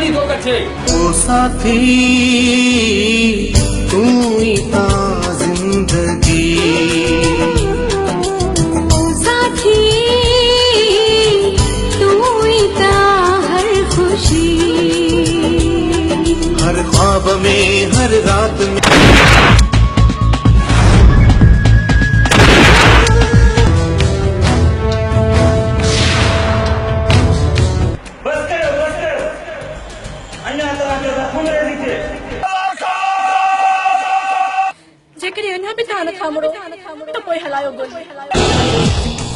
जानी धोकर छे ओ साथी तू ही ता जिंदगी ओ साथी तू ही ता हर खुशी हर ख्वाब में हर रात में जेकर यहाँ भी थाना थामड़ो तो कोई हलायो गोली हलायो